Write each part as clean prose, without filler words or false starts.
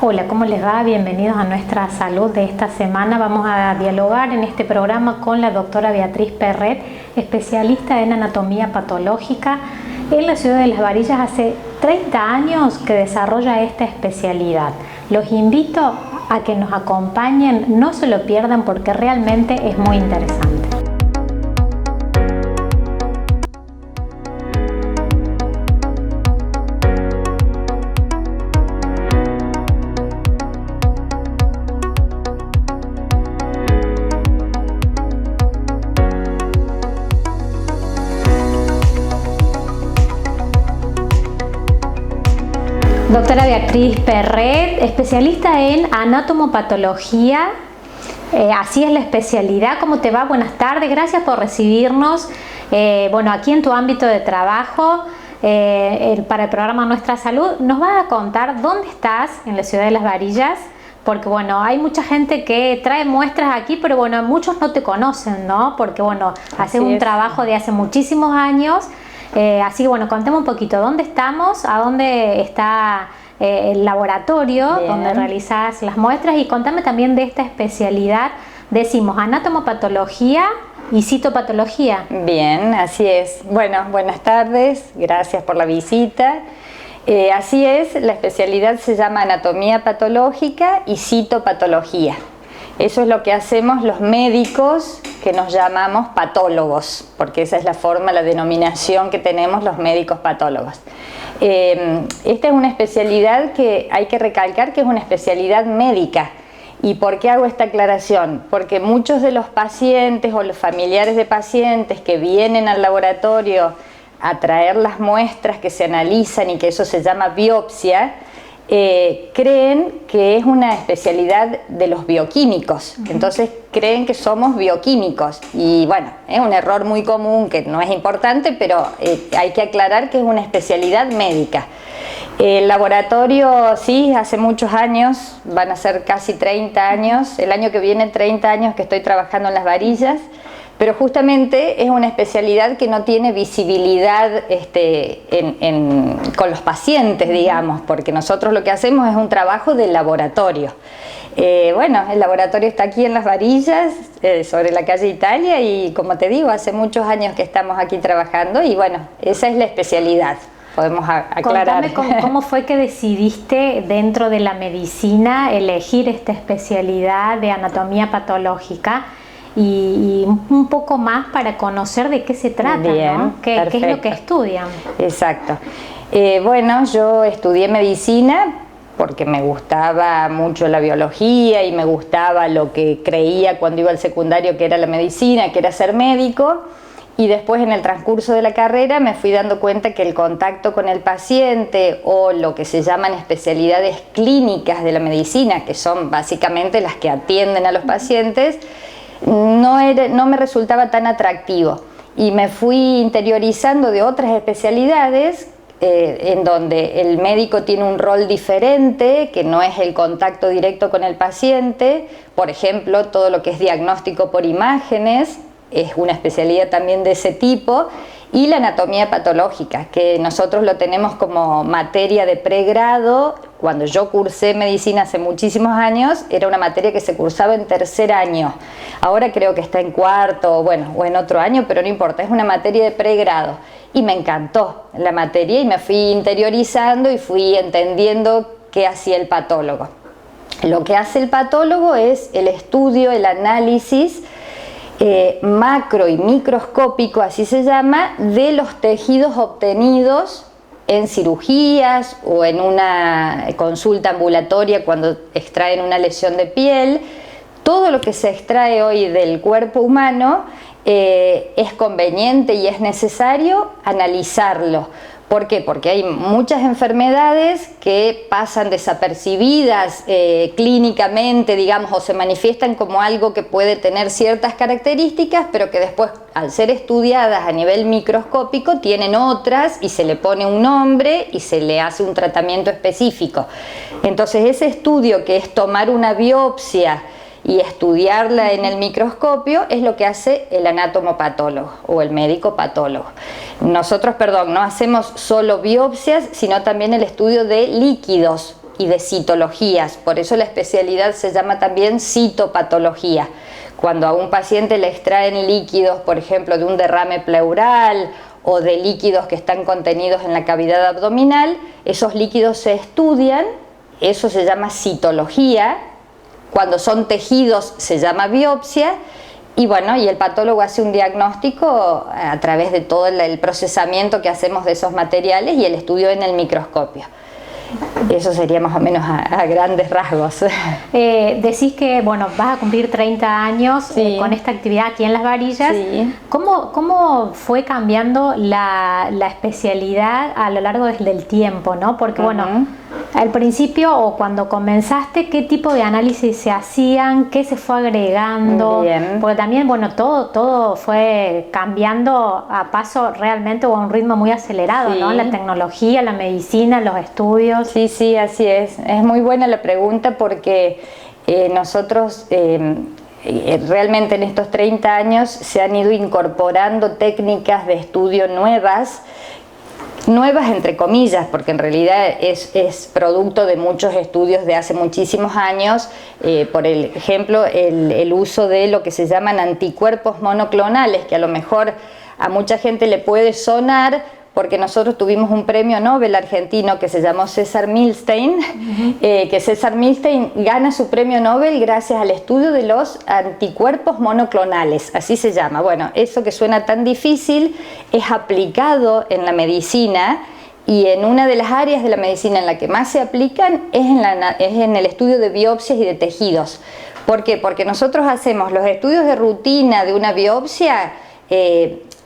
Hola, ¿cómo les va? Bienvenidos a Nuestra Salud de esta semana. Vamos a dialogar en este programa con la doctora Beatriz Perret, especialista en anatomía patológica en la ciudad de Las Varillas. Hace 30 años que desarrolla esta especialidad. Los invito a que nos acompañen, no se lo pierdan porque realmente es muy interesante. Doctora Beatriz Perret, especialista en anatomopatología, así es la especialidad. ¿Cómo te va? Buenas tardes, gracias por recibirnos. Aquí en tu ámbito de trabajo, para el programa Nuestra Salud, nos vas a contar dónde estás en la ciudad de Las Varillas, porque hay mucha gente que trae muestras aquí, pero muchos no te conocen, ¿no? Porque haces un trabajo de hace muchísimos años. Así que contemos un poquito dónde estamos, a dónde está el laboratorio. Bien. Donde realizas las muestras, y contame también de esta especialidad. Decimos anatomopatología y citopatología. Bien, así es. Bueno, buenas tardes, gracias por la visita. Así es, la especialidad se llama anatomía patológica y citopatología. Eso es lo que hacemos los médicos, que nos llamamos patólogos, porque esa es la forma, la denominación que tenemos los médicos patólogos. Esta es una especialidad que hay que recalcar que es una especialidad médica. ¿Y por qué hago esta aclaración? Porque muchos de los pacientes o los familiares de pacientes que vienen al laboratorio a traer las muestras que se analizan y que eso se llama biopsia, creen que es una especialidad de los bioquímicos. Entonces creen que somos bioquímicos, y es un error muy común que no es importante, pero hay que aclarar que es una especialidad médica. El laboratorio, sí, hace muchos años, van a ser casi 30 años, el año que viene 30 años que estoy trabajando en Las Varillas. Pero justamente es una especialidad que no tiene visibilidad con los pacientes, digamos, porque nosotros lo que hacemos es un trabajo de laboratorio. El laboratorio está aquí en Las Varillas, sobre la calle Italia, y como te digo, hace muchos años que estamos aquí trabajando, y esa es la especialidad. Podemos aclarar. Contame cómo fue que decidiste dentro de la medicina elegir esta especialidad de anatomía patológica. Y un poco más para conocer de qué se trata. Bien, ¿no? ¿Qué es lo que estudian? Exacto. Yo estudié medicina porque me gustaba mucho la biología y me gustaba lo que creía cuando iba al secundario que era la medicina, que era ser médico. Y después, en el transcurso de la carrera, me fui dando cuenta que el contacto con el paciente, o lo que se llaman especialidades clínicas de la medicina, que son básicamente las que atienden a los pacientes, no me resultaba tan atractivo, y me fui interiorizando de otras especialidades en donde el médico tiene un rol diferente, que no es el contacto directo con el paciente. Por ejemplo, todo lo que es diagnóstico por imágenes es una especialidad también de ese tipo, y la anatomía patológica, que nosotros lo tenemos como materia de pregrado. Cuando yo cursé medicina hace muchísimos años, era una materia que se cursaba en tercer año. Ahora creo que está en cuarto, o en otro año, pero no importa, es una materia de pregrado. Y me encantó la materia, y me fui interiorizando y fui entendiendo qué hacía el patólogo. Lo que hace el patólogo es el estudio, el análisis macro y microscópico, así se llama, de los tejidos obtenidos en cirugías o en una consulta ambulatoria cuando extraen una lesión de piel. Todo lo que se extrae hoy del cuerpo humano es conveniente y es necesario analizarlo. ¿Por qué? Porque hay muchas enfermedades que pasan desapercibidas clínicamente, digamos, o se manifiestan como algo que puede tener ciertas características, pero que después, al ser estudiadas a nivel microscópico, tienen otras, y se le pone un nombre y se le hace un tratamiento específico. Entonces, ese estudio, que es tomar una biopsia y estudiarla en el microscopio, es lo que hace el anatomopatólogo o el médico patólogo. Nosotros, no hacemos solo biopsias, sino también el estudio de líquidos, y de citologías. Por eso la especialidad se llama también citopatología. Cuando a un paciente le extraen líquidos, por ejemplo, de un derrame pleural o de líquidos que están contenidos en la cavidad abdominal, esos líquidos se estudian, eso se llama citología. Cuando son tejidos se llama biopsia. Y bueno, y el patólogo hace un diagnóstico a través de todo el procesamiento que hacemos de esos materiales y el estudio en el microscopio. Eso sería más o menos a grandes rasgos. Decís que bueno, vas a cumplir 30 años Sí. Con esta actividad aquí en Las Varillas. Sí. ¿Cómo fue cambiando la especialidad a lo largo del tiempo, ¿no? Porque bueno, al principio o cuando comenzaste, ¿qué tipo de análisis se hacían? ¿Qué se fue agregando? Bien. Porque también, bueno, todo fue cambiando a paso realmente o a un ritmo muy acelerado, Sí. ¿no? La tecnología, la medicina, los estudios. Sí, sí, así es. Es muy buena la pregunta porque nosotros realmente en estos 30 años se han ido incorporando técnicas de estudio nuevas entre comillas, porque en realidad es producto de muchos estudios de hace muchísimos años, por ejemplo, el uso de lo que se llaman anticuerpos monoclonales, que a lo mejor a mucha gente le puede sonar, porque nosotros tuvimos un premio Nobel argentino que se llamó César Milstein, que César Milstein gana su premio Nobel gracias al estudio de los anticuerpos monoclonales, así se llama. Bueno, eso que suena tan difícil es aplicado en la medicina, y en una de las áreas de la medicina en la que más se aplican es en el estudio de biopsias y de tejidos. ¿Por qué? Porque nosotros hacemos los estudios de rutina de una biopsia.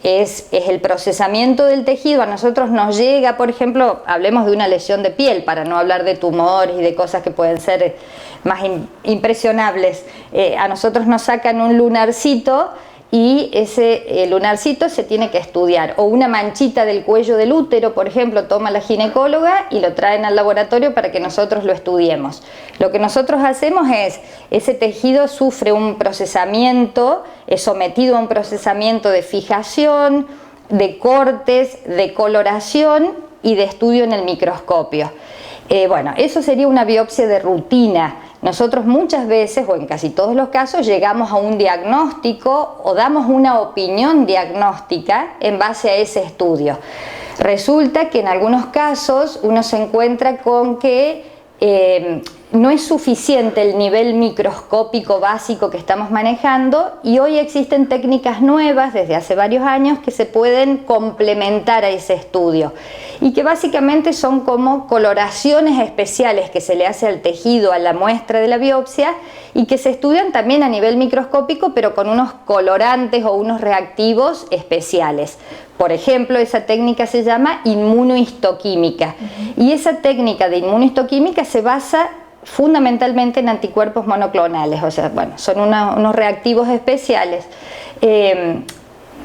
Es el procesamiento del tejido. A nosotros nos llega, por ejemplo, hablemos de una lesión de piel, para no hablar de tumores y de cosas que pueden ser más impresionables. A nosotros nos sacan un lunarcito y ese lunarcito se tiene que estudiar, o una manchita del cuello del útero, por ejemplo, toma la ginecóloga y lo traen al laboratorio para que nosotros lo estudiemos. Lo que nosotros hacemos es, ese tejido sufre un procesamiento, es sometido a un procesamiento de fijación, de cortes, de coloración y de estudio en el microscopio. Bueno, eso sería una biopsia de rutina. Nosotros muchas veces, o en casi todos los casos, llegamos a un diagnóstico o damos una opinión diagnóstica en base a ese estudio. Resulta que en algunos casos uno se encuentra con que no es suficiente el nivel microscópico básico que estamos manejando, y hoy existen técnicas nuevas desde hace varios años que se pueden complementar a ese estudio y que básicamente son como coloraciones especiales que se le hace al tejido, a la muestra de la biopsia, y que se estudian también a nivel microscópico, pero con unos colorantes o unos reactivos especiales. Por ejemplo, esa técnica se llama inmunohistoquímica, y esa técnica de inmunohistoquímica se basa fundamentalmente en anticuerpos monoclonales, o sea, bueno, son unos reactivos especiales.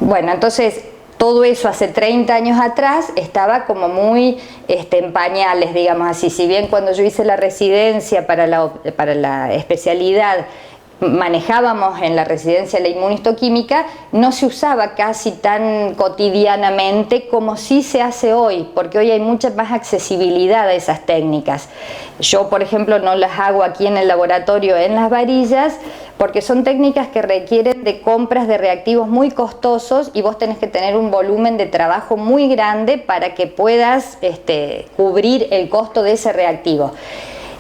Bueno, entonces todo eso hace 30 años atrás estaba como muy en pañales, digamos así. Si bien cuando yo hice la residencia para la especialidad manejábamos en la residencia la inmunohistoquímica, no se usaba casi tan cotidianamente como sí se hace hoy, porque hoy hay mucha más accesibilidad a esas técnicas. Yo, por ejemplo, no las hago aquí en el laboratorio en Las Varillas, porque son técnicas que requieren de compras de reactivos muy costosos, y vos tenés que tener un volumen de trabajo muy grande para que puedas cubrir el costo de ese reactivo.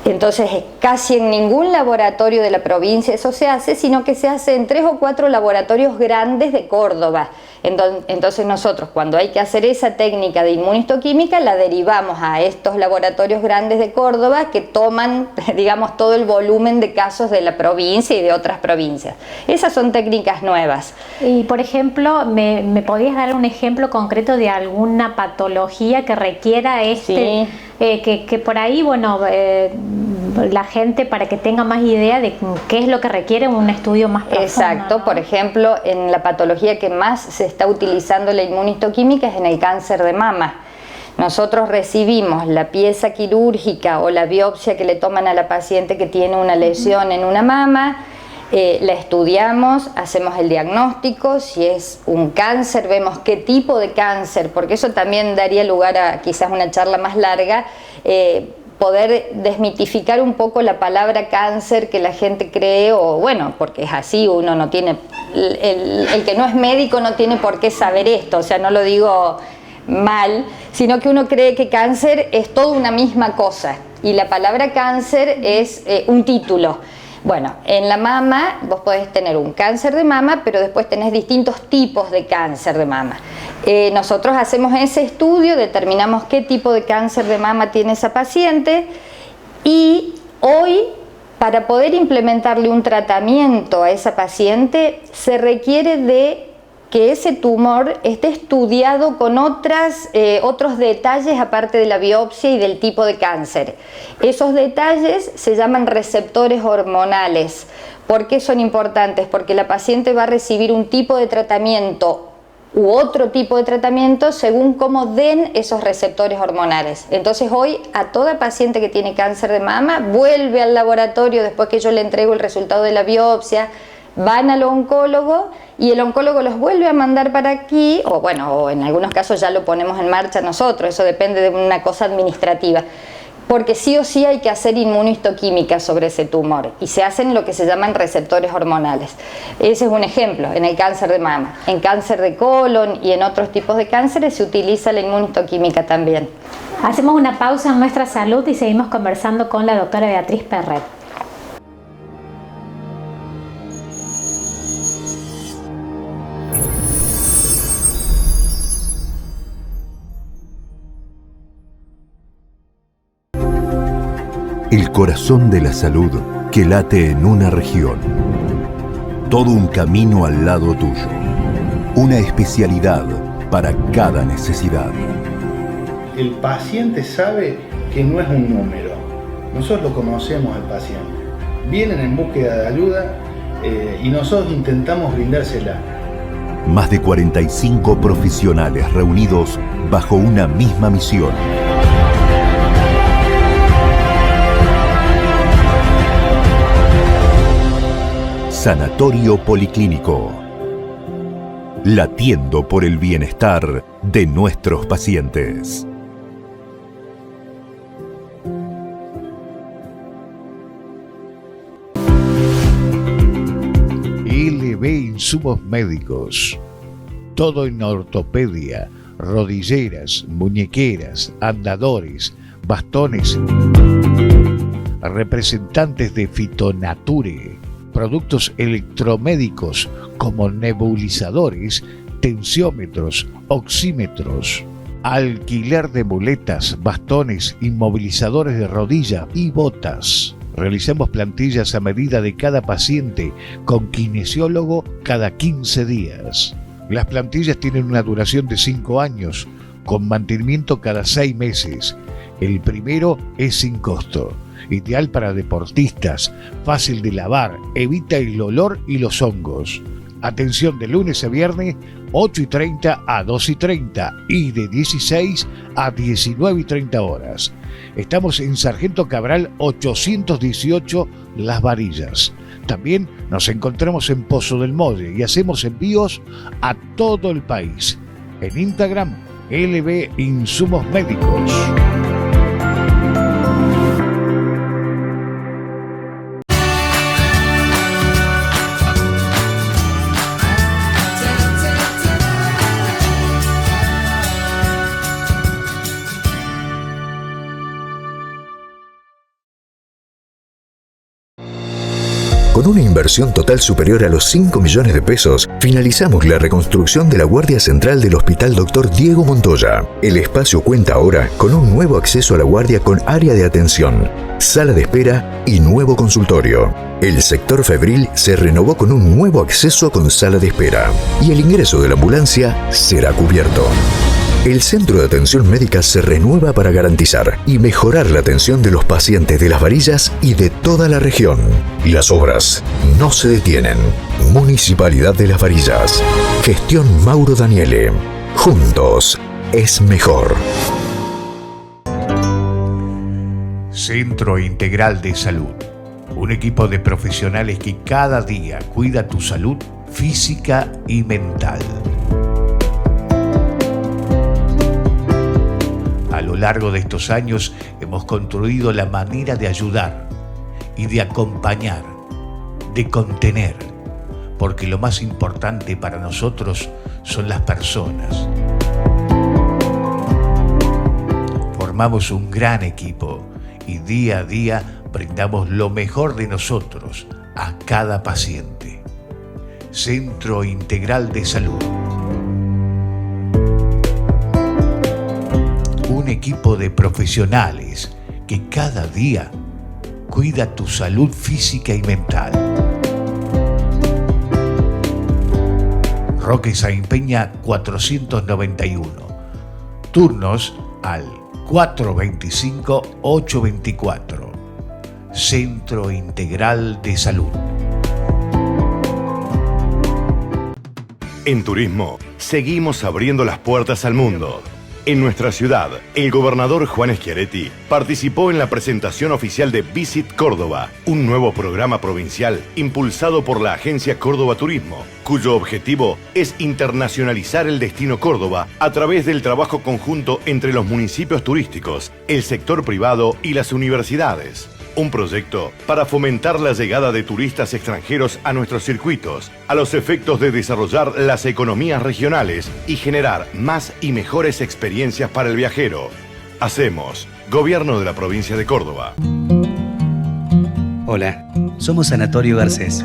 Entonces, casi en ningún laboratorio de la provincia eso se hace, sino que se hace en 3 o 4 laboratorios grandes de Córdoba. Entonces nosotros, cuando hay que hacer esa técnica de inmunohistoquímica, la derivamos a estos laboratorios grandes de Córdoba que toman, digamos, todo el volumen de casos de la provincia y de otras provincias. Esas son técnicas nuevas. Y, por ejemplo, ¿me podías dar un ejemplo concreto de alguna patología que requiera Sí. Que por ahí, bueno, la gente, para que tenga más idea de qué es lo que requiere un estudio más profundo? Exacto, ¿no? por ejemplo, en la patología que más se está utilizando la inmunohistoquímica es en el cáncer de mama. Nosotros recibimos la pieza quirúrgica o la biopsia que le toman a la paciente que tiene una lesión en una mama, la estudiamos, hacemos el diagnóstico, si es un cáncer vemos qué tipo de cáncer, porque eso también daría lugar a quizás una charla más larga, poder desmitificar un poco la palabra cáncer que la gente cree, o bueno, porque es así, uno no tiene, el que no es médico no tiene por qué saber esto, o sea, no lo digo mal, sino que uno cree que cáncer es toda una misma cosa, y la palabra cáncer es un título. Bueno, en la mama vos podés tener un cáncer de mama, pero después tenés distintos tipos de cáncer de mama. Nosotros hacemos ese estudio, determinamos qué tipo de cáncer de mama tiene esa paciente, y hoy, para poder implementarle un tratamiento a esa paciente, se requiere de que ese tumor esté estudiado con otros detalles aparte de la biopsia y del tipo de cáncer. Esos detalles se llaman receptores hormonales. ¿Por qué son importantes? Porque la paciente va a recibir un tipo de tratamiento u otro tipo de tratamiento según cómo den esos receptores hormonales. Entonces hoy a toda paciente que tiene cáncer de mama vuelve al laboratorio después que yo le entrego el resultado de la biopsia, van al oncólogo y el oncólogo los vuelve a mandar para aquí, o bueno, o en algunos casos ya lo ponemos en marcha nosotros, eso depende de una cosa administrativa, porque sí o sí hay que hacer inmunohistoquímica sobre ese tumor y se hacen lo que se llaman receptores hormonales. Ese es un ejemplo en el cáncer de mama. En cáncer de colon y en otros tipos de cánceres se utiliza la inmunohistoquímica también. Hacemos una pausa en Nuestra Salud y seguimos conversando con la doctora Beatriz Perret. El corazón de la salud que late en una región. Todo un camino al lado tuyo. Una especialidad para cada necesidad. El paciente sabe que no es un número. Nosotros lo conocemos al paciente. Vienen en búsqueda de ayuda y nosotros intentamos brindársela. Más de 45 profesionales reunidos bajo una misma misión. Sanatorio Policlínico. Latiendo por el bienestar de nuestros pacientes. LB Insumos Médicos. Todo en ortopedia, rodilleras, muñequeras, andadores, bastones. Representantes de Fitonature. Productos electromédicos como nebulizadores, tensiómetros, oxímetros, alquiler de muletas, bastones, inmovilizadores de rodilla y botas. Realizamos plantillas a medida de cada paciente con kinesiólogo cada 15 días. Las plantillas tienen una duración de 5 años, con mantenimiento cada 6 meses. El primero es sin costo. Ideal para deportistas, fácil de lavar, evita el olor y los hongos. Atención de lunes a viernes, 8:30 a 2:30 y de 16 a 19:30 horas. Estamos en Sargento Cabral 818 Las Varillas. También nos encontramos en Pozo del Molle y hacemos envíos a todo el país. En Instagram, LB Insumos Médicos. Con una inversión total superior a los 5 millones de pesos, finalizamos la reconstrucción de la Guardia Central del Hospital Dr. Diego Montoya. El espacio cuenta ahora con un nuevo acceso a la guardia con área de atención, sala de espera y nuevo consultorio. El sector febril se renovó con un nuevo acceso con sala de espera y el ingreso de la ambulancia será cubierto. El centro de atención médica se renueva para garantizar y mejorar la atención de los pacientes de Las Varillas y de toda la región. Las obras no se detienen. Municipalidad de Las Varillas. Gestión Mauro Daniele. Juntos es mejor. Centro Integral de Salud. Un equipo de profesionales que cada día cuida tu salud física y mental. lo largo de estos años hemos construido la manera de ayudar y de acompañar, de contener, porque lo más importante para nosotros son las personas. Formamos un gran equipo y día a día brindamos lo mejor de nosotros a cada paciente. Centro Integral de Salud. Un equipo de profesionales que cada día cuida tu salud física y mental. Roque Saín Peña 491. Turnos al 425-824. Centro Integral de Salud. En turismo, seguimos abriendo las puertas al mundo. En nuestra ciudad, el gobernador Juan Schiaretti participó en la presentación oficial de Visit Córdoba, un nuevo programa provincial impulsado por la agencia Córdoba Turismo, cuyo objetivo es internacionalizar el destino Córdoba a través del trabajo conjunto entre los municipios turísticos, el sector privado y las universidades. Un proyecto para fomentar la llegada de turistas extranjeros a nuestros circuitos, a los efectos de desarrollar las economías regionales y generar más y mejores experiencias para el viajero. Hacemos Gobierno de la Provincia de Córdoba. Hola, somos Sanatorio Garcés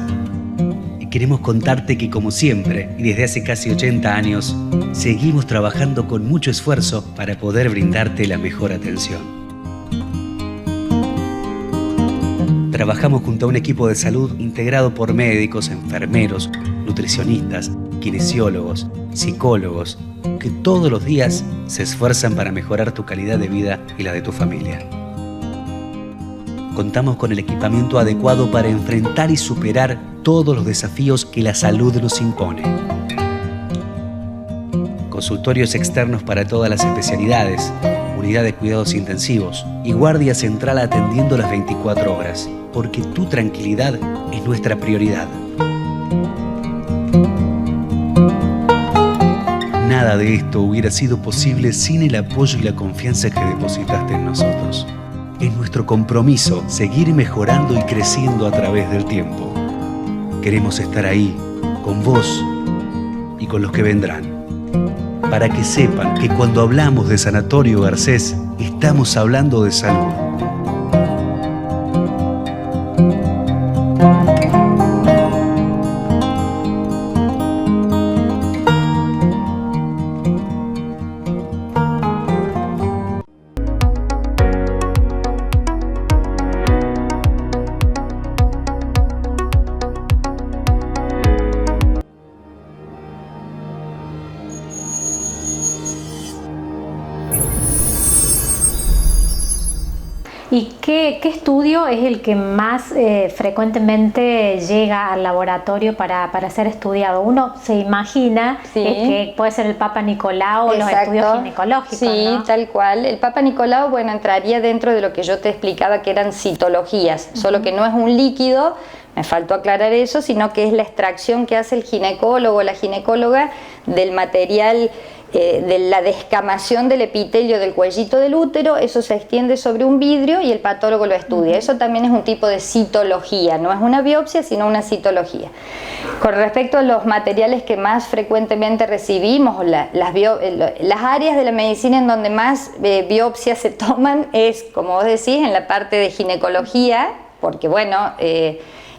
y queremos contarte que, como siempre y desde hace casi 80 años, seguimos trabajando con mucho esfuerzo para poder brindarte la mejor atención. Trabajamos junto a un equipo de salud integrado por médicos, enfermeros, nutricionistas, kinesiólogos, psicólogos, que todos los días se esfuerzan para mejorar tu calidad de vida y la de tu familia. Contamos con el equipamiento adecuado para enfrentar y superar todos los desafíos que la salud nos impone. Consultorios externos para todas las especialidades, unidad de cuidados intensivos y guardia central atendiendo las 24 horas, porque tu tranquilidad es nuestra prioridad. Nada de esto hubiera sido posible sin el apoyo y la confianza que depositaste en nosotros. Es nuestro compromiso seguir mejorando y creciendo a través del tiempo. Queremos estar ahí, con vos y con los que vendrán, para que sepan que cuando hablamos de Sanatorio Garcés, estamos hablando de salud. ¿Y qué estudio es el que más frecuentemente llega al laboratorio para ser estudiado? Uno se imagina que puede ser el Papa Nicolau o los estudios ginecológicos, sí, ¿no? Tal cual. El Papa Nicolau, bueno, entraría dentro de lo que yo te explicaba que eran citologías, solo que no es un líquido, me faltó aclarar eso, sino que es la extracción que hace el ginecólogo o la ginecóloga del material, de la descamación del epitelio del cuellito del útero. Eso se extiende sobre un vidrio y el patólogo lo estudia. Eso también es un tipo de citología, no es una biopsia sino una citología. Con respecto a los materiales que más frecuentemente recibimos, las áreas de la medicina en donde más biopsias se toman es, como vos decís, en la parte de ginecología, porque bueno,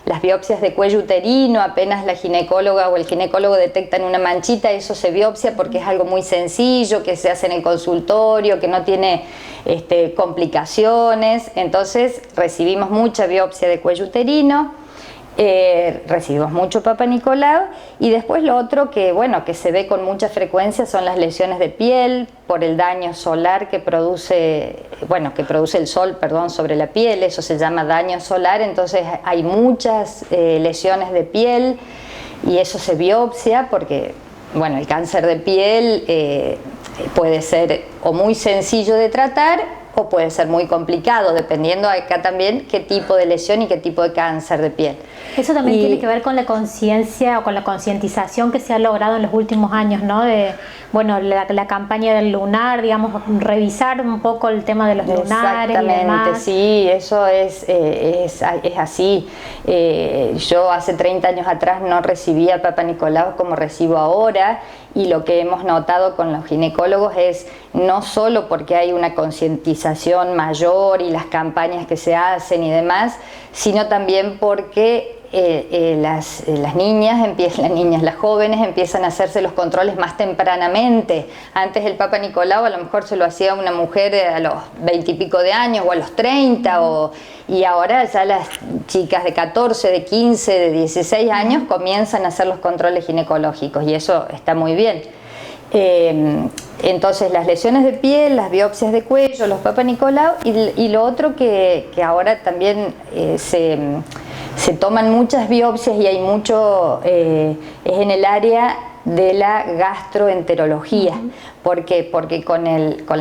las biopsias de cuello uterino, apenas la ginecóloga o el ginecólogo detectan una manchita, eso se biopsia porque es algo muy sencillo, que se hace en el consultorio, que no tiene complicaciones. Entonces recibimos mucha biopsia de cuello uterino, recibimos mucho Papa Nicolau, y después lo otro que, bueno, que se ve con mucha frecuencia son las lesiones de piel por el daño solar que produce el sol, sobre la piel. Eso se llama daño solar. Entonces hay muchas lesiones de piel y eso se biopsia porque, bueno, el cáncer de piel puede ser o muy sencillo de tratar o puede ser muy complicado, dependiendo acá también qué tipo de lesión y qué tipo de cáncer de piel. Eso también tiene que ver con la conciencia o con la concientización que se ha logrado en los últimos años, ¿no? De, bueno, la campaña del lunar, digamos, revisar un poco el tema de los lunares y demás. Sí, eso es así. Yo hace 30 años atrás no recibía Papa Nicolau como recibo ahora, y lo que hemos notado con los ginecólogos es no solo porque hay una concientización mayor y las campañas que se hacen y demás, sino también porque las niñas, las jóvenes empiezan a hacerse los controles más tempranamente. Antes el Papa Nicolau a lo mejor se lo hacía una mujer a los 20 y pico de años o a los 30, y ahora ya las chicas de 14, de 15, de 16 años comienzan a hacer los controles ginecológicos, y eso está muy bien. Entonces las lesiones de piel, las biopsias de cuello, los Papa Nicolau, y lo otro que ahora también se toman muchas biopsias y hay mucho, es en el área de la gastroenterología. ¿Por qué? Porque con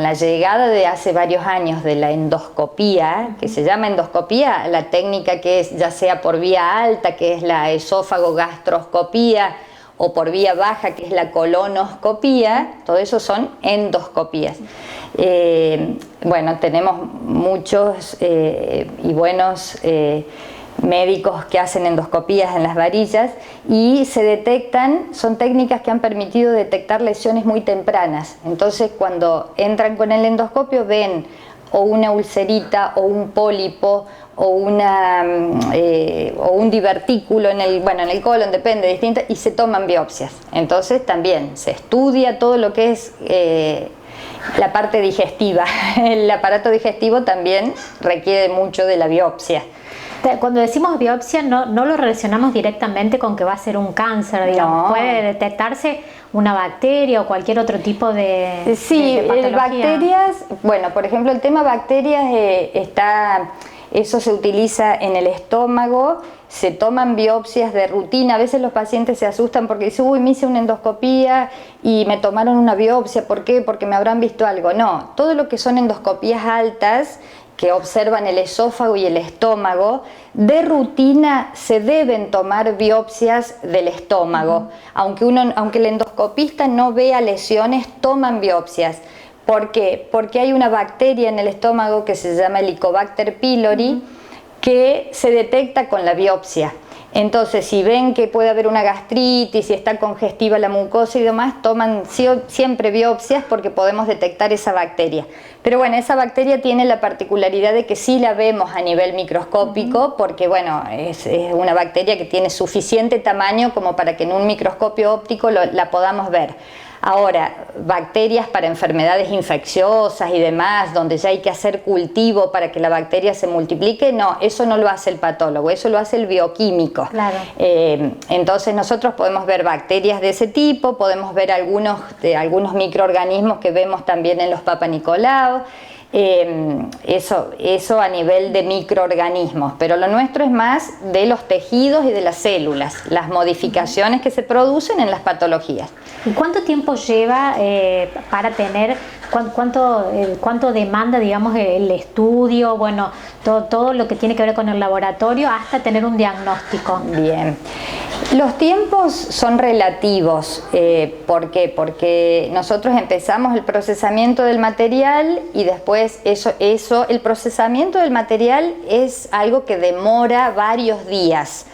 la llegada de hace varios años de la endoscopía, que se llama endoscopía, la técnica que es ya sea por vía alta, que es la esófago-gastroscopía, o por vía baja, que es la colonoscopía, todo eso son endoscopías. Bueno, tenemos muchos y buenos médicos que hacen endoscopías en las varillas, y se detectan, son técnicas que han permitido detectar lesiones muy tempranas. Entonces, cuando entran con el endoscopio ven o una ulcerita o un pólipo o un divertículo en el colon, depende, distinto, y se toman biopsias. Entonces también se estudia todo lo que es la parte digestiva. El aparato digestivo también requiere mucho de la biopsia. Cuando decimos biopsia no lo relacionamos directamente con que va a ser un cáncer, digamos. No. Puede detectarse una bacteria o cualquier otro tipo de patología. Bacterias, bueno, por ejemplo, el tema bacterias eso se utiliza en el estómago, se toman biopsias de rutina. A veces los pacientes se asustan porque dicen, uy, me hice una endoscopía y me tomaron una biopsia, ¿por qué? Porque me habrán visto algo. No, todo lo que son endoscopías altas, que observan el esófago y el estómago, de rutina se deben tomar biopsias del estómago. Aunque el endoscopista no vea lesiones, toman biopsias. ¿Por qué? Porque hay una bacteria en el estómago que se llama Helicobacter pylori, que se detecta con la biopsia. Entonces, si ven que puede haber una gastritis, si está congestiva la mucosa y demás, toman siempre biopsias porque podemos detectar esa bacteria. Pero bueno, esa bacteria tiene la particularidad de que sí la vemos a nivel microscópico, porque bueno, es una bacteria que tiene suficiente tamaño como para que en un microscopio óptico la podamos ver. Ahora, bacterias para enfermedades infecciosas y demás, donde ya hay que hacer cultivo para que la bacteria se multiplique, no, eso no lo hace el patólogo, eso lo hace el bioquímico. Claro. Entonces nosotros podemos ver bacterias de ese tipo, podemos ver algunos microorganismos que vemos también en los Papa Nicolau. Eso a nivel de microorganismos, pero lo nuestro es más de los tejidos y de las células, las modificaciones que se producen en las patologías. ¿Y cuánto tiempo lleva para tener, cuánto demanda, digamos, el estudio, bueno, todo lo que tiene que ver con el laboratorio hasta tener un diagnóstico? Bien. Los tiempos son relativos. ¿Por qué? Porque nosotros empezamos el procesamiento del material y después el procesamiento del material es algo que demora varios días.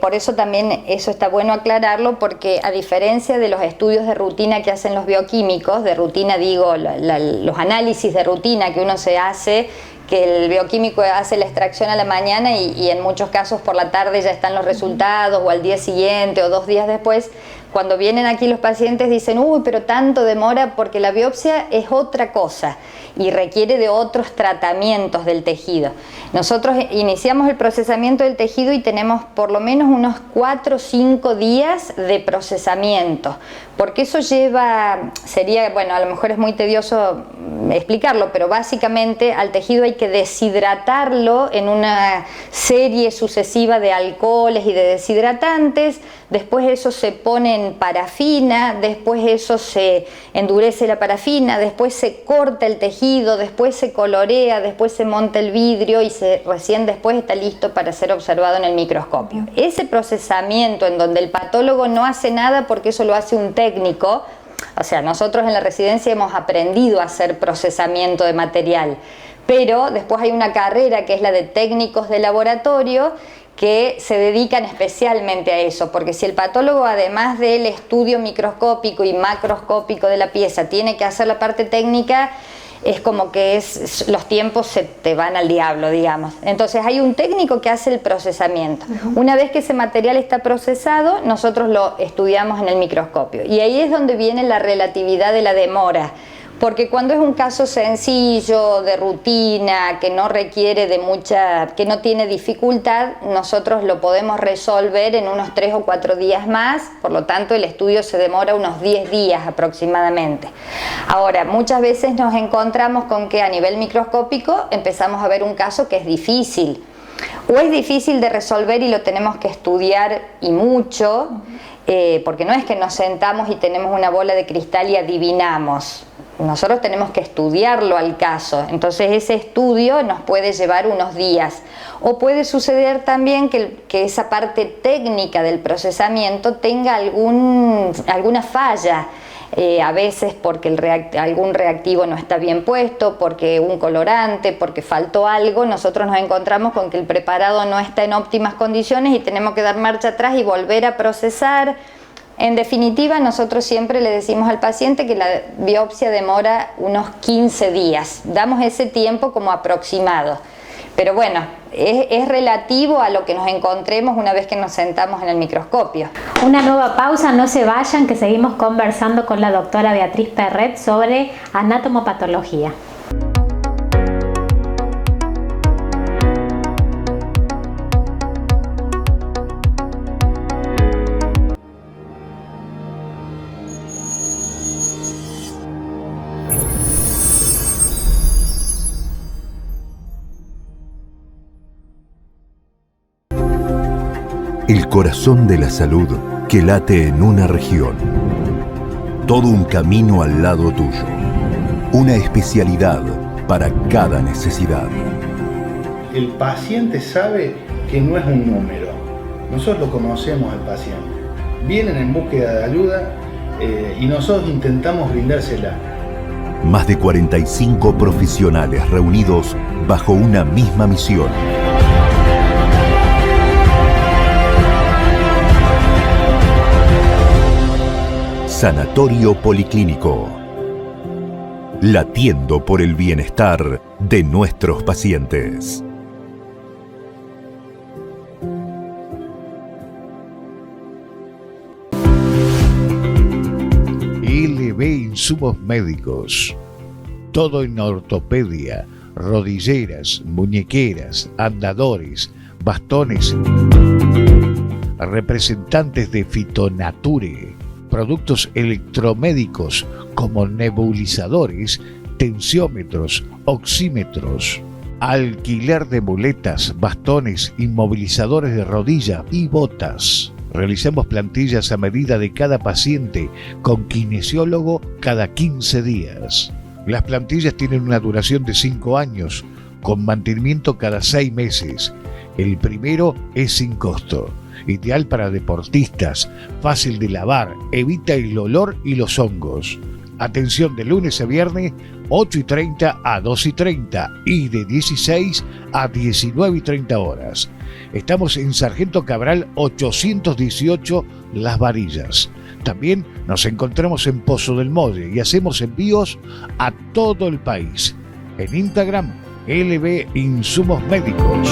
Por eso también eso está bueno aclararlo, porque a diferencia de los estudios de rutina que hacen los bioquímicos, de rutina digo los análisis de rutina que uno se hace, que el bioquímico hace la extracción a la mañana y en muchos casos por la tarde ya están los resultados, o al día siguiente o 2 días después. Cuando vienen aquí los pacientes dicen, uy, pero tanto demora, porque la biopsia es otra cosa y requiere de otros tratamientos del tejido. Nosotros iniciamos el procesamiento del tejido y tenemos por lo menos unos 4 o 5 días de procesamiento, porque eso bueno, a lo mejor es muy tedioso explicarlo, pero básicamente al tejido hay que deshidratarlo en una serie sucesiva de alcoholes y de deshidratantes. Después eso se pone en parafina, después eso se endurece la parafina, después se corta el tejido, después se colorea, después se monta el vidrio y recién después está listo para ser observado en el microscopio. Ese procesamiento en donde el patólogo no hace nada porque eso lo hace un técnico, o sea, nosotros en la residencia hemos aprendido a hacer procesamiento de material, pero después hay una carrera que es la de técnicos de laboratorio que se dedican especialmente a eso, porque si el patólogo, además del estudio microscópico y macroscópico de la pieza, tiene que hacer la parte técnica, es como que los tiempos se te van al diablo, digamos. Entonces hay un técnico que hace el procesamiento. Una vez que ese material está procesado, nosotros lo estudiamos en el microscopio. Y ahí es donde viene la relatividad de la demora. Porque cuando es un caso sencillo, de rutina, que no requiere de que no tiene dificultad, nosotros lo podemos resolver en unos 3 o 4 días más, por lo tanto el estudio se demora unos 10 días aproximadamente. Ahora, muchas veces nos encontramos con que a nivel microscópico empezamos a ver un caso que es difícil, o es difícil de resolver y lo tenemos que estudiar y mucho, porque no es que nos sentamos y tenemos una bola de cristal y adivinamos. Nosotros tenemos que estudiarlo al caso, entonces ese estudio nos puede llevar unos días. O puede suceder también que esa parte técnica del procesamiento tenga alguna falla, a veces porque algún reactivo no está bien puesto, porque un colorante, porque faltó algo, nosotros nos encontramos con que el preparado no está en óptimas condiciones y tenemos que dar marcha atrás y volver a procesar. En definitiva, nosotros siempre le decimos al paciente que la biopsia demora unos 15 días. Damos ese tiempo como aproximado. Pero bueno, es relativo a lo que nos encontremos una vez que nos sentamos en el microscopio. Una nueva pausa, no se vayan, que seguimos conversando con la doctora Beatriz Perret sobre anatomopatología. El corazón de la salud que late en una región. Todo un camino al lado tuyo. Una especialidad para cada necesidad. El paciente sabe que no es un número. Nosotros lo conocemos al paciente. Vienen en búsqueda de ayuda y nosotros intentamos brindársela. Más de 45 profesionales reunidos bajo una misma misión. Sanatorio Policlínico. Latiendo por el bienestar de nuestros pacientes. LB Insumos Médicos. Todo en ortopedia, rodilleras, muñequeras, andadores, bastones. Representantes de Fitonature. Productos electromédicos como nebulizadores, tensiómetros, oxímetros, alquiler de muletas, bastones, inmovilizadores de rodilla y botas. Realizamos plantillas a medida de cada paciente con kinesiólogo cada 15 días. Las plantillas tienen una duración de 5 años, con mantenimiento cada 6 meses. El primero es sin costo. Ideal para deportistas, fácil de lavar, evita el olor y los hongos. Atención de lunes a viernes, 8:30 a 2:30 y de 16 a 19:30 horas. Estamos en Sargento Cabral 818 Las Varillas. También nos encontramos en Pozo del Molle y hacemos envíos a todo el país. En Instagram, LB Insumos Médicos.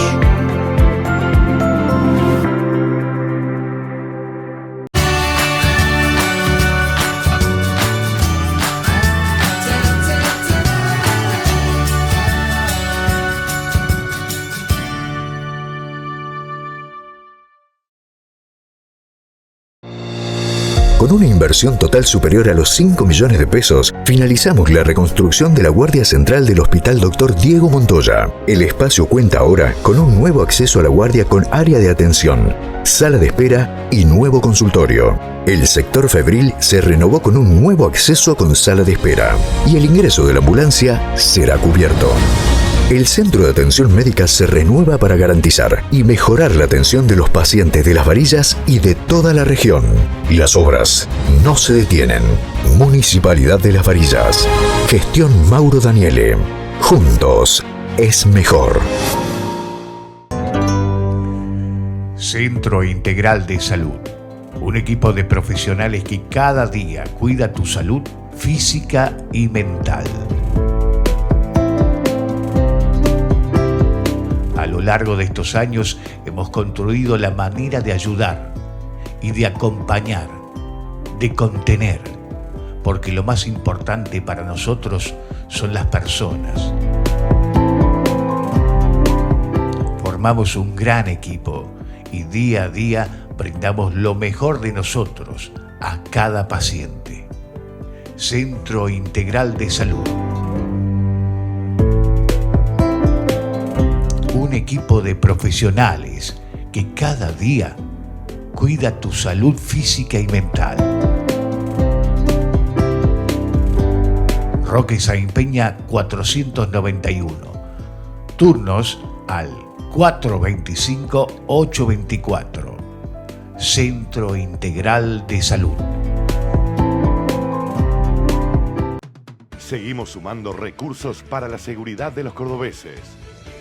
Con una inversión total superior a los 5 millones de pesos, finalizamos la reconstrucción de la Guardia Central del Hospital Dr. Diego Montoya. El espacio cuenta ahora con un nuevo acceso a la guardia con área de atención, sala de espera y nuevo consultorio. El sector febril se renovó con un nuevo acceso con sala de espera y el ingreso de la ambulancia será cubierto. El centro de atención médica se renueva para garantizar y mejorar la atención de los pacientes de Las Varillas y de toda la región. Las obras no se detienen. Municipalidad de Las Varillas. Gestión Mauro Daniele. Juntos es mejor. Centro Integral de Salud. Un equipo de profesionales que cada día cuida tu salud física y mental. A lo largo de estos años hemos construido la manera de ayudar y de acompañar, de contener, porque lo más importante para nosotros son las personas. Formamos un gran equipo y día a día brindamos lo mejor de nosotros a cada paciente. Centro Integral de Salud. Un equipo de profesionales que cada día cuida tu salud física y mental. Roque Saín Peña 491. Turnos al 425-824. Centro Integral de Salud. Seguimos sumando recursos para la seguridad de los cordobeses.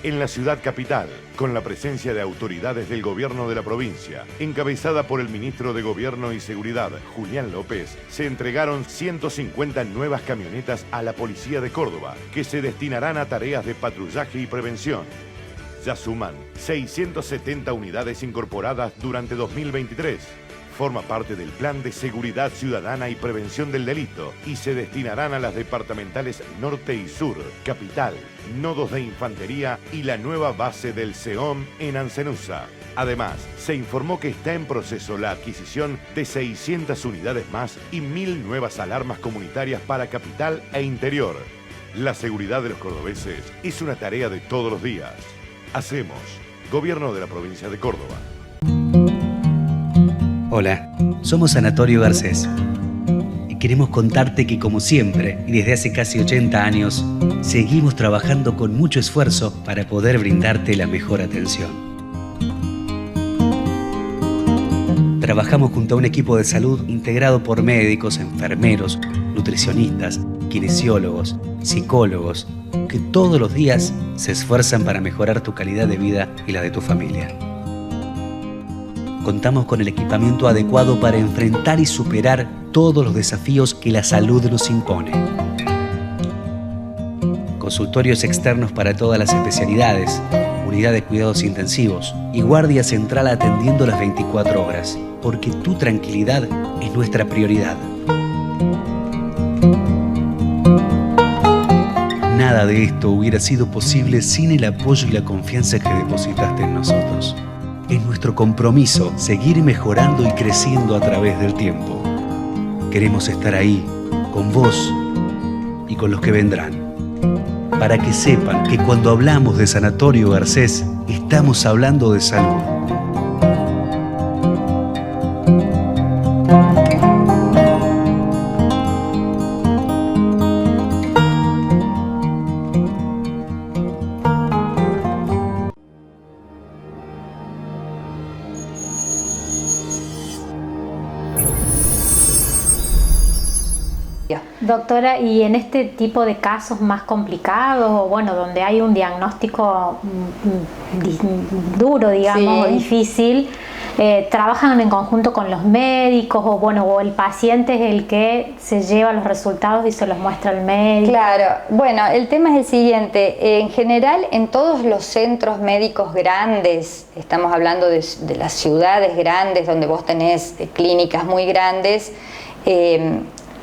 En la ciudad capital, con la presencia de autoridades del gobierno de la provincia, encabezada por el ministro de Gobierno y Seguridad, Julián López, se entregaron 150 nuevas camionetas a la Policía de Córdoba, que se destinarán a tareas de patrullaje y prevención. Ya suman 670 unidades incorporadas durante 2023. Forma parte del Plan de Seguridad Ciudadana y Prevención del Delito y se destinarán a las departamentales Norte y Sur, Capital, nodos de infantería y la nueva base del SEOM en Ancenusa. Además, se informó que está en proceso la adquisición de 600 unidades más y 1000 nuevas alarmas comunitarias para Capital e Interior. La seguridad de los cordobeses es una tarea de todos los días. Hacemos Gobierno de la Provincia de Córdoba. Hola, somos Sanatorio Garcés y queremos contarte que como siempre y desde hace casi 80 años seguimos trabajando con mucho esfuerzo para poder brindarte la mejor atención. Trabajamos junto a un equipo de salud integrado por médicos, enfermeros, nutricionistas, kinesiólogos, psicólogos, que todos los días se esfuerzan para mejorar tu calidad de vida y la de tu familia. Contamos con el equipamiento adecuado para enfrentar y superar todos los desafíos que la salud nos impone. Consultorios externos para todas las especialidades, unidad de cuidados intensivos y guardia central atendiendo las 24 horas, porque tu tranquilidad es nuestra prioridad. Nada de esto hubiera sido posible sin el apoyo y la confianza que depositaste en nosotros. Es nuestro compromiso seguir mejorando y creciendo a través del tiempo. Queremos estar ahí, con vos y con los que vendrán, para que sepan que cuando hablamos de Sanatorio Garcés, estamos hablando de salud. Doctora, y en este tipo de casos más complicados, o bueno, donde hay un diagnóstico duro, digamos, sí, difícil, ¿trabajan en conjunto con los médicos o bueno, o el paciente es el que se lleva los resultados y se los muestra al médico? Claro, bueno, el tema es el siguiente, en general en todos los centros médicos grandes, estamos hablando de las ciudades grandes donde vos tenés clínicas muy grandes,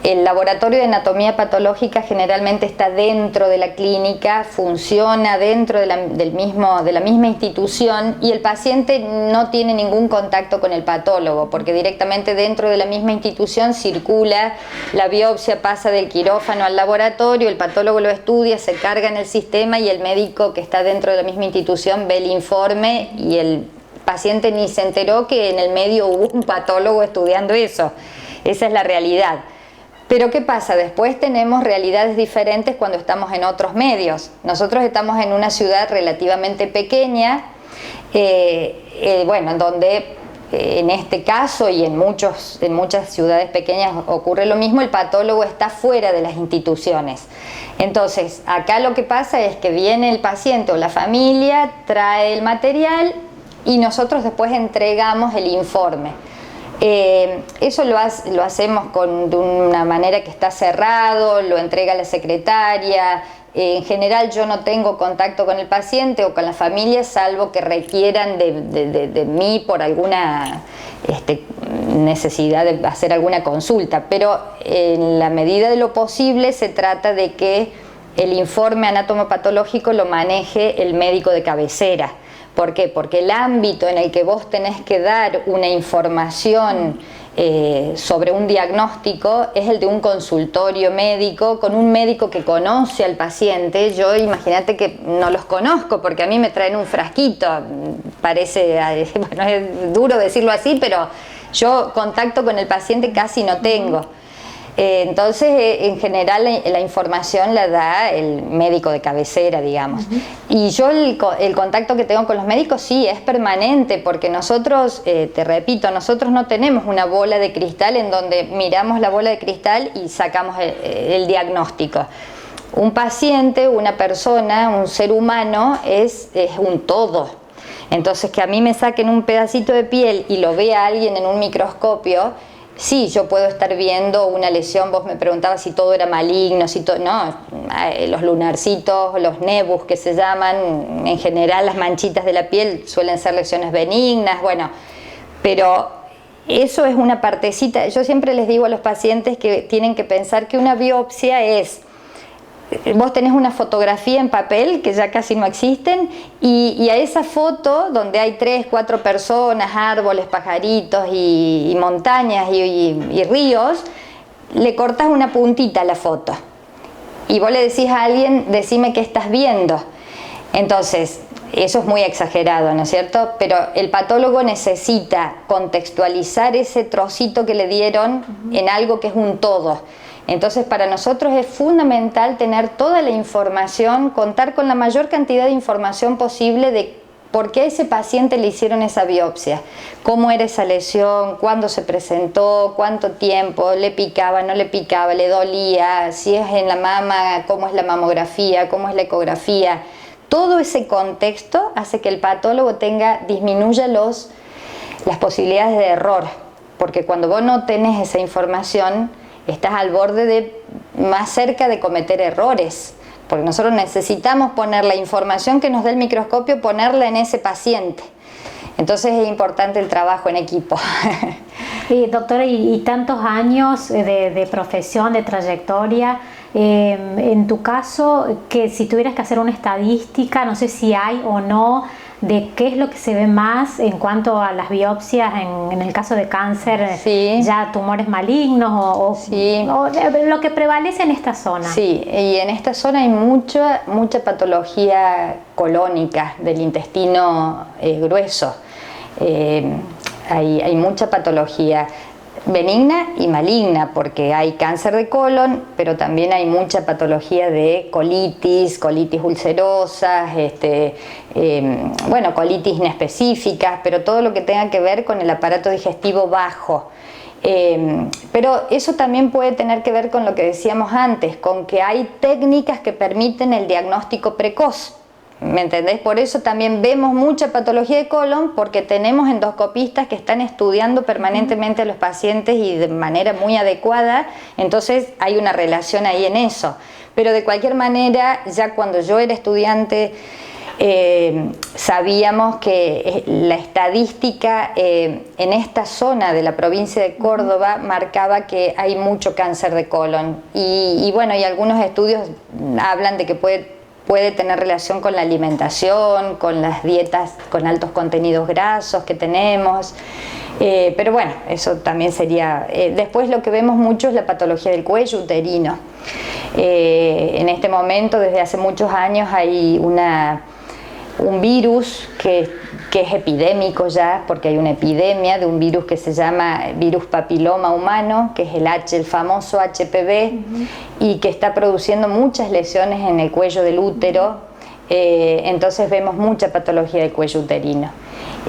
El laboratorio de anatomía patológica generalmente está dentro de la clínica, funciona dentro de la misma institución, y el paciente no tiene ningún contacto con el patólogo, porque directamente dentro de la misma institución circula, la biopsia pasa del quirófano al laboratorio, el patólogo lo estudia, se carga en el sistema y el médico que está dentro de la misma institución ve el informe, y el paciente ni se enteró que en el medio hubo un patólogo estudiando eso. Esa es la realidad. Pero ¿qué pasa? Después tenemos realidades diferentes cuando estamos en otros medios. Nosotros estamos en una ciudad relativamente pequeña, bueno, donde en este caso y en muchas ciudades pequeñas ocurre lo mismo, el patólogo está fuera de las instituciones. Entonces, acá lo que pasa es que viene el paciente o la familia, trae el material y nosotros después entregamos el informe. Eso lo hacemos de una manera que está cerrado, lo entrega la secretaria. En general yo no tengo contacto con el paciente o con la familia, salvo que requieran de mí por alguna necesidad de hacer alguna consulta, pero en la medida de lo posible se trata de que el informe anatomopatológico lo maneje el médico de cabecera. ¿Por qué? Porque el ámbito en el que vos tenés que dar una información sobre un diagnóstico es el de un consultorio médico, con un médico que conoce al paciente. Yo imagínate que no los conozco, porque a mí me traen un frasquito, parece, bueno, es duro decirlo así, pero yo contacto con el paciente casi no tengo. Entonces, en general, la información la da el médico de cabecera, digamos. Y yo el contacto que tengo con los médicos sí es permanente, porque nosotros, te repito, nosotros no tenemos una bola de cristal en donde miramos la bola de cristal y sacamos el diagnóstico. Un paciente, una persona, un ser humano es un todo. Entonces, que a mí me saquen un pedacito de piel y lo vea alguien en un microscopio, sí, yo puedo estar viendo una lesión. Vos me preguntabas si todo era maligno, no, los lunarcitos, los nebus que se llaman, en general las manchitas de la piel suelen ser lesiones benignas, bueno, pero eso es una partecita. Yo siempre les digo a los pacientes que tienen que pensar que una biopsia es, vos tenés una fotografía en papel, que ya casi no existen, y a esa foto, donde hay 3, 4 personas, árboles, pajaritos y montañas y ríos, le cortás una puntita a la foto. Y vos le decís a alguien, decime qué estás viendo. Entonces, eso es muy exagerado, ¿no es cierto? Pero el patólogo necesita contextualizar ese trocito que le dieron en algo que es un todo. Entonces, para nosotros es fundamental tener toda la información, contar con la mayor cantidad de información posible de por qué a ese paciente le hicieron esa biopsia, cómo era esa lesión, cuándo se presentó, cuánto tiempo, le picaba, no le picaba, le dolía, si es en la mama, cómo es la mamografía, cómo es la ecografía. Todo ese contexto hace que el patólogo disminuya las posibilidades de error, porque cuando vos no tenés esa información, estás al borde más cerca de cometer errores, porque nosotros necesitamos poner la información que nos da el microscopio, ponerla en ese paciente. Entonces es importante el trabajo en equipo. Doctora, y tantos años de profesión, de trayectoria, en tu caso, que si tuvieras que hacer una estadística, no sé si hay o no, de qué es lo que se ve más en cuanto a las biopsias en el caso de cáncer, sí, ya tumores malignos sí, o lo que prevalece en esta zona. Sí, y en esta zona hay mucha patología colónica del intestino grueso. Hay mucha patología benigna y maligna, porque hay cáncer de colon, pero también hay mucha patología de colitis ulcerosas, bueno, colitis inespecíficas, pero todo lo que tenga que ver con el aparato digestivo bajo. Pero eso también puede tener que ver con lo que decíamos antes, con que hay técnicas que permiten el diagnóstico precoz. ¿Me entendés? Por eso también vemos mucha patología de colon, porque tenemos endoscopistas que están estudiando permanentemente a los pacientes y de manera muy adecuada. Entonces hay una relación ahí en eso. Pero de cualquier manera, ya cuando yo era estudiante sabíamos que la estadística en esta zona de la provincia de Córdoba marcaba que hay mucho cáncer de colon y bueno, y algunos estudios hablan de que puede tener relación con la alimentación, con las dietas con altos contenidos grasos que tenemos, pero bueno, eso también sería... después lo que vemos mucho es la patología del cuello uterino. En este momento, desde hace muchos años, hay un virus que es epidémico ya, porque hay una epidemia de un virus que se llama virus papiloma humano, que es el famoso HPV, y que está produciendo muchas lesiones en el cuello del útero, entonces vemos mucha patología del cuello uterino.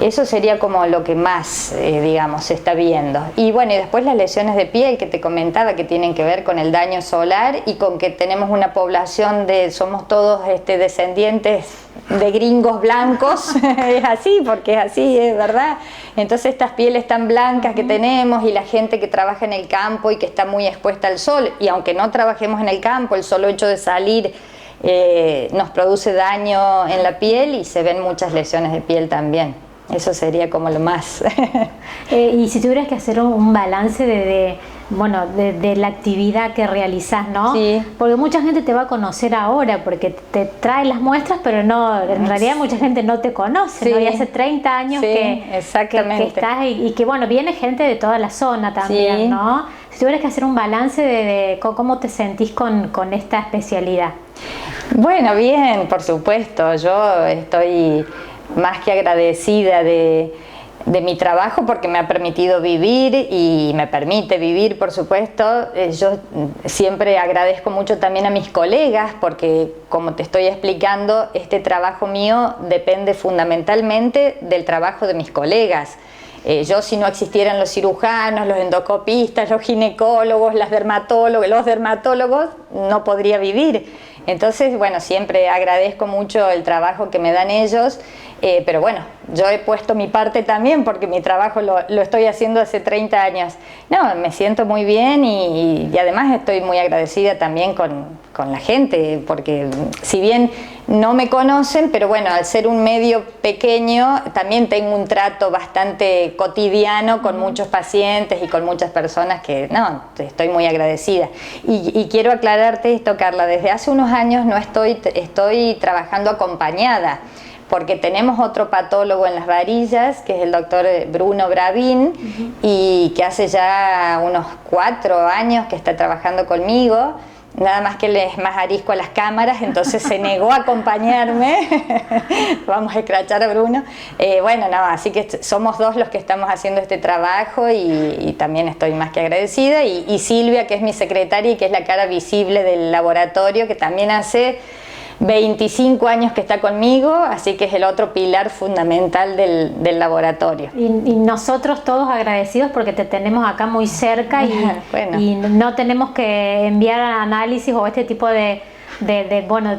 Eso sería como lo que más, digamos, se está viendo. Y bueno, y después las lesiones de piel que te comentaba, que tienen que ver con el daño solar y con que tenemos una población somos todos descendientes de gringos blancos, es así, porque es así, es verdad. Entonces estas pieles tan blancas que tenemos y la gente que trabaja en el campo y que está muy expuesta al sol, y aunque no trabajemos en el campo, el solo hecho de salir nos produce daño en la piel y se ven muchas lesiones de piel también. Eso sería como lo más. Y si tuvieras que hacer un balance de la actividad que realizás, ¿no? Sí. Porque mucha gente te va a conocer ahora porque te trae las muestras, pero no, en realidad mucha gente no te conoce, sí. ¿no? Y hace 30 años sí, que estás y que bueno, viene gente de toda la zona también, sí. ¿no? Si tuvieras que hacer un balance de cómo te sentís con esta especialidad. Bueno, bien, por supuesto, yo estoy más que agradecida de mi trabajo porque me ha permitido vivir y me permite vivir, por supuesto. Yo siempre agradezco mucho también a mis colegas porque, como te estoy explicando, este trabajo mío depende fundamentalmente del trabajo de mis colegas. Yo, si no existieran los cirujanos, los endoscopistas, los ginecólogos, los dermatólogos, no podría vivir. Entonces, bueno, siempre agradezco mucho el trabajo que me dan ellos, pero bueno, yo he puesto mi parte también porque mi trabajo lo estoy haciendo hace 30 años. No, me siento muy bien y además estoy muy agradecida también con la gente, porque si bien no me conocen, pero bueno, al ser un medio pequeño, también tengo un trato bastante cotidiano con muchos pacientes y con muchas personas que, no, estoy muy agradecida. Y quiero aclararte esto, Carla, desde hace unos años no estoy trabajando acompañada, porque tenemos otro patólogo en Las Varillas, que es el doctor Bruno Bravín, y que hace ya unos 4 años que está trabajando conmigo. Nada más que él es más arisco a las cámaras, entonces se negó a acompañarme. Vamos a escrachar a Bruno. Bueno, no, así que somos 2 los que estamos haciendo este trabajo y también estoy más que agradecida. Y Silvia, que es mi secretaria y que es la cara visible del laboratorio, que también hace 25 años que está conmigo, así que es el otro pilar fundamental del laboratorio. Y nosotros todos agradecidos porque te tenemos acá muy cerca bueno. y no tenemos que enviar análisis o este tipo de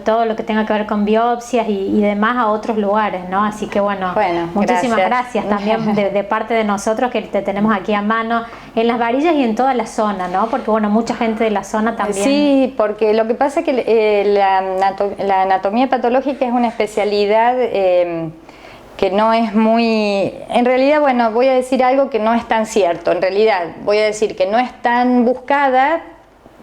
todo lo que tenga que ver con biopsias y demás a otros lugares, ¿no? Así que bueno muchísimas gracias también de parte de nosotros que te tenemos aquí a mano en Las Varillas y en toda la zona, ¿no? Porque bueno, mucha gente de la zona también. Sí, porque lo que pasa es que la anatomía patológica es una especialidad que no es muy... En realidad, bueno, voy a decir algo que no es tan cierto. En realidad, voy a decir que no es tan buscada,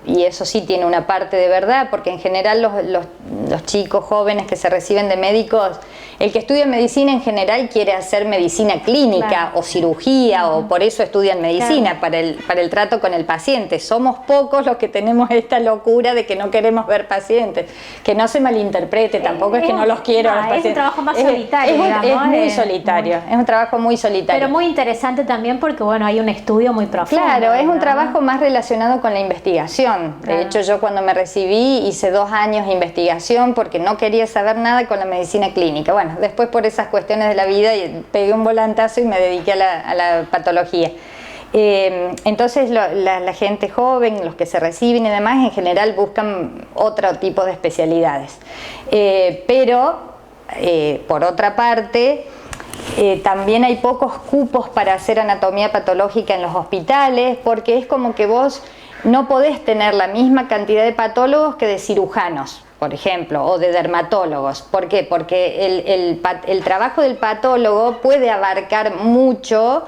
y eso sí tiene una parte de verdad, porque en general los chicos jóvenes que se reciben de médicos, el que estudia medicina en general quiere hacer medicina clínica, claro, o cirugía, o por eso estudian medicina, claro, para el trato con el paciente. Somos pocos los que tenemos esta locura de que no queremos ver pacientes, que no se malinterprete, tampoco es que no los quiero a los pacientes. Es un trabajo más solitario, digamos. Es muy solitario, es un trabajo muy solitario. Pero muy interesante también porque bueno, hay un estudio muy profundo. Claro, es un ¿no? trabajo más relacionado con la investigación. De hecho, yo cuando me recibí hice 2 años de investigación porque no quería saber nada con la medicina clínica. Bueno, después por esas cuestiones de la vida pegué un volantazo y me dediqué a la patología. Entonces la gente joven, los que se reciben y demás, en general buscan otro tipo de especialidades. Pero, por otra parte, también hay pocos cupos para hacer anatomía patológica en los hospitales, porque es como que vos no podés tener la misma cantidad de patólogos que de cirujanos. por ejemplo, o de dermatólogos. ¿Por qué? Porque el trabajo del patólogo puede abarcar mucho,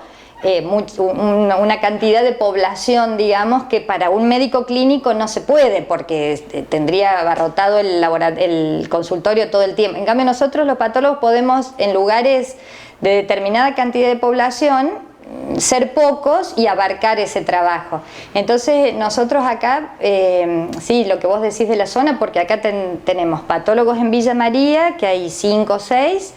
una cantidad de población, digamos, que para un médico clínico no se puede, porque tendría abarrotado el consultorio todo el tiempo. En cambio, nosotros los patólogos podemos, en lugares de determinada cantidad de población, ser pocos y abarcar ese trabajo. Entonces nosotros acá, sí, lo que vos decís de la zona, porque acá tenemos patólogos en Villa María, que hay 5 o 6,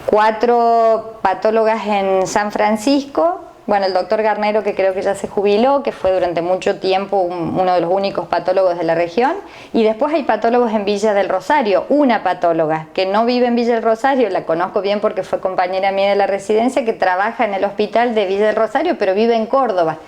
4 patólogas en San Francisco, bueno, el doctor Garnero, que creo que ya se jubiló, que fue durante mucho tiempo uno de los únicos patólogos de la región, y después hay patólogos en Villa del Rosario, una patóloga que no vive en Villa del Rosario, la conozco bien porque fue compañera mía de la residencia, que trabaja en el hospital de Villa del Rosario, pero vive en Córdoba,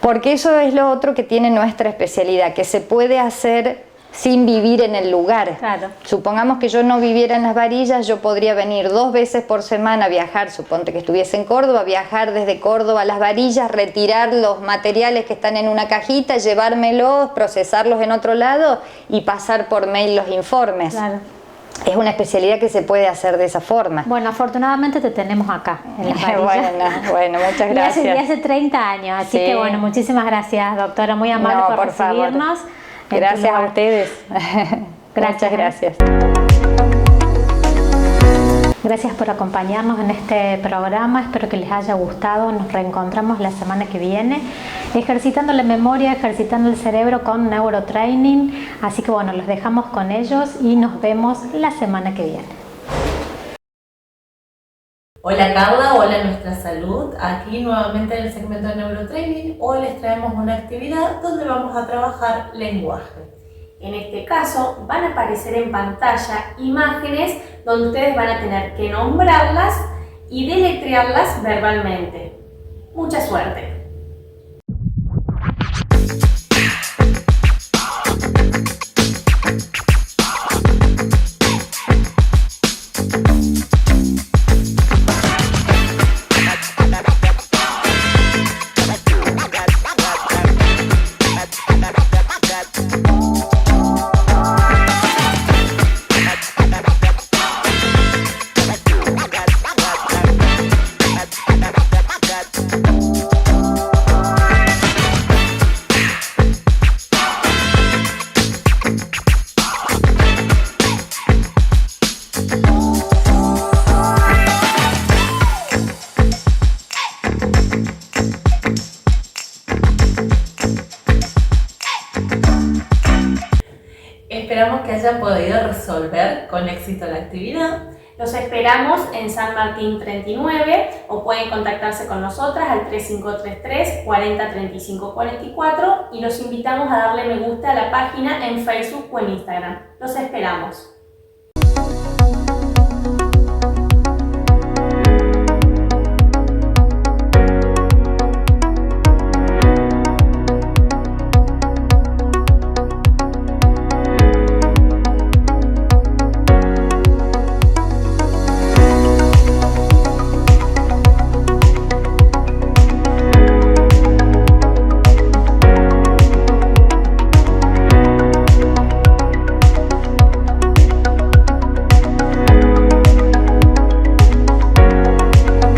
porque eso es lo otro que tiene nuestra especialidad, que se puede hacer sin vivir en el lugar. Claro. Supongamos que yo no viviera en Las Varillas, yo podría venir 2 veces por semana a viajar, suponte que estuviese en Córdoba, viajar desde Córdoba a Las Varillas, retirar los materiales que están en una cajita, llevármelos, procesarlos en otro lado y pasar por mail los informes. Claro. Es una especialidad que se puede hacer de esa forma. Bueno, afortunadamente te tenemos acá, en Las Varillas. bueno, muchas gracias. Y hace 30 años, así que bueno, muchísimas gracias, doctora, muy amable por recibirnos. Gracias a ustedes. Gracias. Muchas gracias. Gracias por acompañarnos en este programa, espero que les haya gustado. Nos reencontramos la semana que viene, ejercitando la memoria, ejercitando el cerebro con neurotraining. Así que bueno, los dejamos con ellos y nos vemos la semana que viene. Hola Carla, hola Nuestra Salud, aquí nuevamente en el segmento de Neurotraining. Hoy les traemos una actividad donde vamos a trabajar lenguaje. En este caso van a aparecer en pantalla imágenes donde ustedes van a tener que nombrarlas y deletrearlas verbalmente. Mucha suerte. Esperamos que hayan podido resolver con éxito la actividad. Los esperamos en San Martín 39 o pueden contactarse con nosotras al 3533 40 35 44 y los invitamos a darle me gusta a la página en Facebook o en Instagram. Los esperamos.